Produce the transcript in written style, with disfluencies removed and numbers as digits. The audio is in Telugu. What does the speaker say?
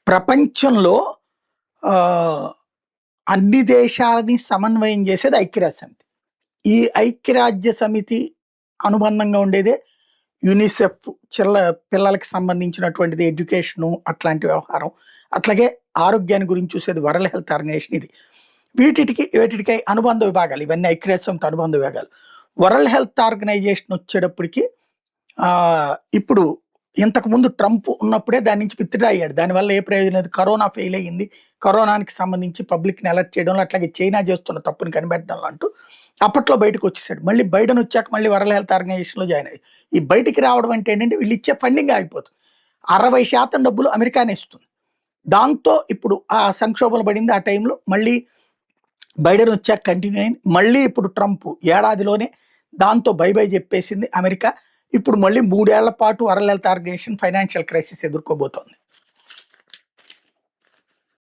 ప్రపంచంలో ఆహ్, అన్ని దేశాలని సమన్వయం చేసేది ఐక్యరాజ్య సమితి. ఈ ఐక్యరాజ్య సమితి అనుబంధంగా ఉండేదే యునిసెఫ్ పిల్లలకి సంబంధించినటువంటిది ఎడ్యుకేషను అట్లాంటి వ్యవహారం. అట్లాగే ఆరోగ్యాన్ని గురించి చూసేది వరల్డ్ హెల్త్ ఆర్గనైజేషన్ ఇది. వీటికి అనుబంధ విభాగాలు ఇవన్నీ ఐక్యరాజ్య సమితి అనుబంధ విభాగాలు. వరల్డ్ హెల్త్ ఆర్గనైజేషన్ వచ్చేటప్పటికి ఇప్పుడు ఇంతకుముందు ట్రంప్ ఉన్నప్పుడే దాని నుంచి విత్‌డ్రా అయ్యాడు. దానివల్ల ఏ ప్రయోజనం లేదు. కరోనా ఫెయిల్ అయ్యింది. కరోనాకి సంబంధించి పబ్లిక్‌ని అలర్ట్ చేయడంలో, అట్లాగే చైనా చేస్తున్న తప్పుని కనిపెట్టడంలో అంటూ అప్పట్లో బయటకొచ్చేసాడు. మళ్ళీ బైడెన్ వచ్చాక మళ్ళీ వరల్డ్ హెల్త్ ఆర్గనైజేషన్‌లో జాయిన్ అయ్యాడు. ఈ బయటికి రావడం అంటే ఏంటంటే వీళ్ళు ఇచ్చే ఫండింగ్ ఆగిపోతుంది. 60% డబ్బులు అమెరికానే ఇస్తుంది. దాంతో ఇప్పుడు ఆ సంక్షోభంలో పడింది. ఆ టైంలో మళ్ళీ బైడెన్ వచ్చాక కంటిన్యూ అయింది. మళ్ళీ ఇప్పుడు ట్రంప్ ఏడాదిలోనే దాంతో బై బై చెప్పేసింది అమెరికా. ఇప్పుడు మళ్ళీ 3 ఏళ్ల పాటు World Health Organization financial crisis ఎదుర్కోబోతోంది.